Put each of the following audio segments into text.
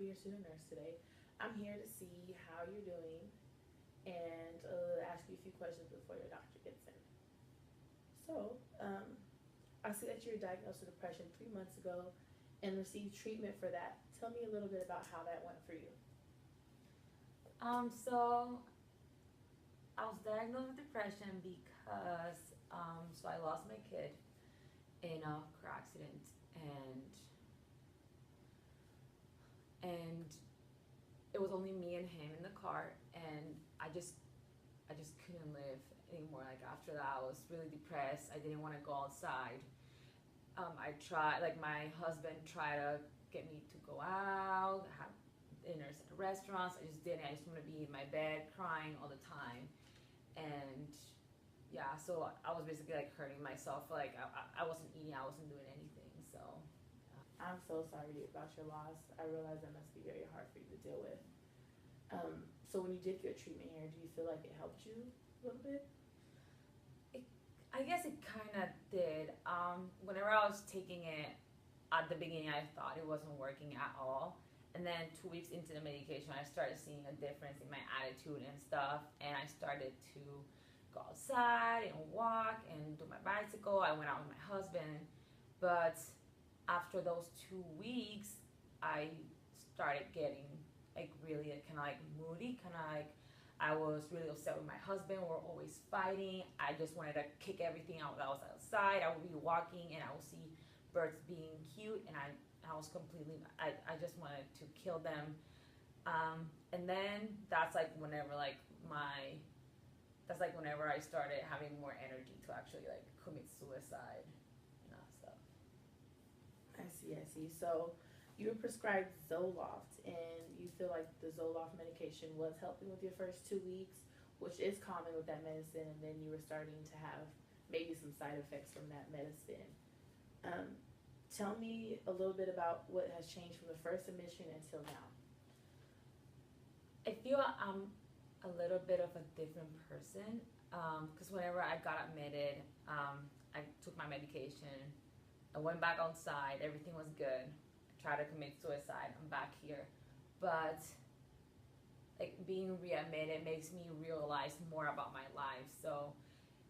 be your student nurse today. I'm here to see how you're doing and ask you a few questions before your doctor gets in. So, I see that you were diagnosed with depression 3 months ago and received treatment for that. Tell me a little bit about how that went for you. So I was diagnosed with depression because so I lost my kid in a car accident, and it was only me and him in the car, and I just couldn't live anymore. Like after that, I was really depressed. I didn't want to go outside. I tried, like my husband tried to get me to go out, have dinners at restaurants. I just didn't. I just want to be in my bed crying all the time, and yeah, so I was basically like hurting myself. Like I wasn't eating, I wasn't doing anything. So I'm so sorry about your loss. I realize that must be very hard for you to deal with. So when you did your treatment here, do you feel like it helped you a little bit? I guess it kind of did. Whenever I was taking it at the beginning, I thought it wasn't working at all. And then 2 weeks into the medication, I started seeing a difference in my attitude and stuff. And I started to go outside and walk and do my bicycle. I went out with my husband. But after those 2 weeks, I started getting like really kind of like moody, kind of like I was really upset with my husband. We're always fighting. I just wanted to kick everything out that was outside. I would be walking and I would see birds being cute, and I was completely, I just wanted to kill them. And then that's like whenever I started having more energy to actually like commit suicide and that stuff. I see. So you were prescribed Zoloft, and you feel like the Zoloft medication was helping with your first 2 weeks, which is common with that medicine, and then you were starting to have maybe some side effects from that medicine. Tell me a little bit about what has changed from the first admission until now. I feel I'm a little bit of a different person because whenever I got admitted, I took my medication. I went back outside. Everything was good. I tried to commit suicide. I'm back here, but like being readmitted makes me realize more about my life. So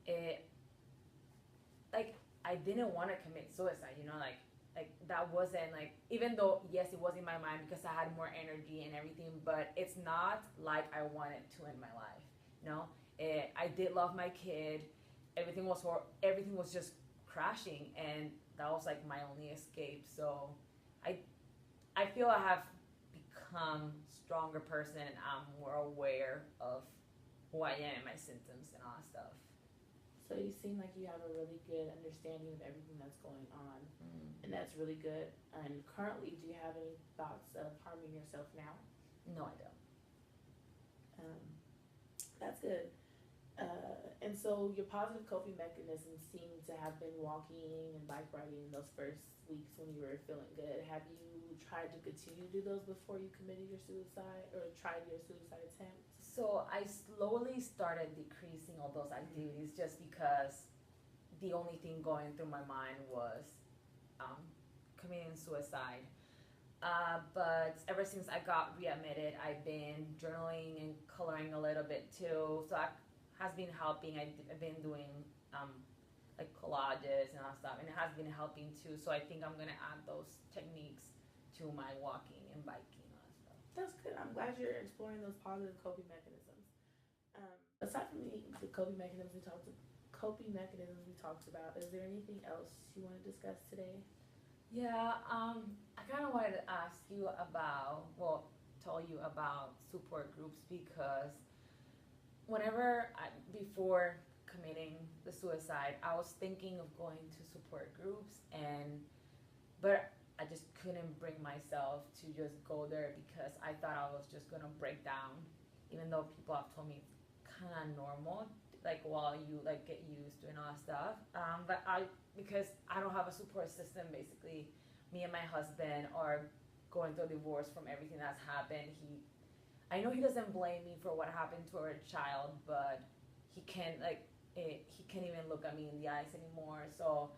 it like I didn't want to commit suicide. Like that wasn't like, even though yes it was in my mind because I had more energy and everything, but it's not like I wanted to end my life. I did love my kid. Everything was just crashing, and that was like my only escape. So I feel I have become a stronger person, and I'm more aware of who I am, my symptoms and all that stuff. So you seem like you have a really good understanding of everything that's going on, and that's really good. And currently, do you have any thoughts of harming yourself now? No, I don't. That's good. And so your positive coping mechanisms seem to have been walking and bike riding in those first weeks when you were feeling good. Have you tried to continue to do those before you committed your suicide or tried your suicide attempt? So I slowly started decreasing all those activities just because the only thing going through my mind was committing suicide. But ever since I got readmitted, I've been journaling and coloring a little bit too. So that has been helping. I've been doing like collages and all that stuff, and it has been helping too. So I think I'm gonna add those techniques to my walking and biking and all that stuff. That's good. I'm glad you're exploring those positive coping mechanisms. Aside from the coping mechanisms we talked about, is there anything else you want to discuss today? Yeah, I kind of wanted to ask you about, well, tell you about support groups because before committing the suicide, I was thinking of going to support groups, but I just couldn't bring myself to just go there because I thought I was just gonna break down, even though people have told me it's kind of normal, like while you like get used to and all that stuff. But because I don't have a support system, basically, me and my husband are going through a divorce from everything that's happened. I know he doesn't blame me for what happened to our child, but he can't even look at me in the eyes anymore. So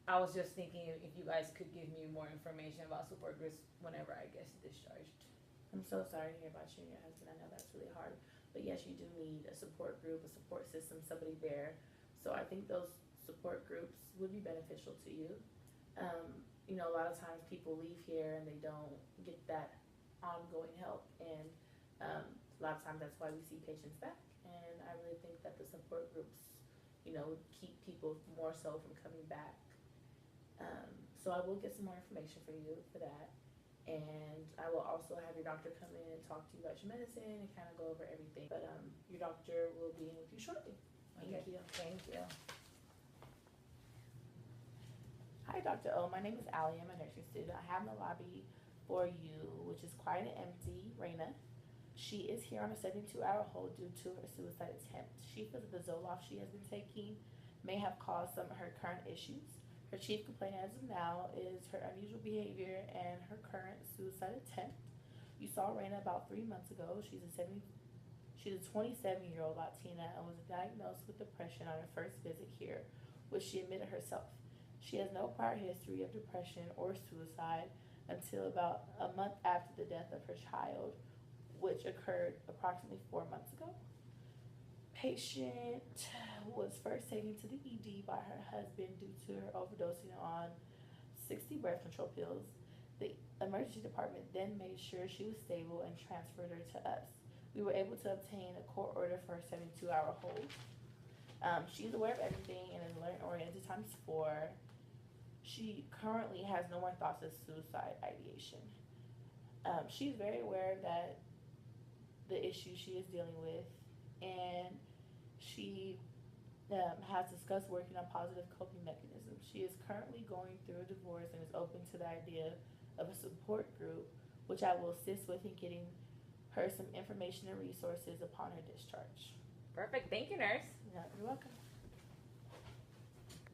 I was just thinking if you guys could give me more information about support groups whenever I get discharged. I'm so sorry to hear about you and your husband. I know that's really hard. But yes, you do need a support group, a support system, somebody there. So I think those support groups would be beneficial to you. You know, a lot of times people leave here and they don't get that ongoing help. And a lot of times that's why we see patients back. And I really think that the support groups, you know, keep people more so from coming back. So I will get some more information for you for that. And I will also have your doctor come in and talk to you about your medicine and kind of go over everything. But your doctor will be in with you shortly. Thank you. Thank you. Hi, Dr. O. My name is Allie. I'm a nursing student. I have in the lobby for you, which is quiet and empty, Raina. She is here on a 72-hour hold due to her suicide attempt. She feels that the Zoloft she has been taking may have caused some of her current issues. Her chief complaint as of now is her unusual behavior and her current suicide attempt. You saw Raina about 3 months ago. She's a 27-year-old Latina and was diagnosed with depression on her first visit here, which she admitted herself. She has no prior history of depression or suicide until about a month after the death of her child, which occurred approximately 4 months ago. Patient was first taken to the ED by her husband due to her overdosing on 60 birth control pills. The emergency department then made sure she was stable and transferred her to us. We were able to obtain a court order for her 72-hour hold. She's aware of everything and is alert oriented ×4. She currently has no more thoughts of suicide ideation. She's very aware that the issue she is dealing with, and she has discussed working on positive coping mechanisms. She is currently going through a divorce and is open to the idea of a support group, which I will assist with in getting her some information and resources upon her discharge. Perfect. Thank you, nurse. Yeah, you're welcome.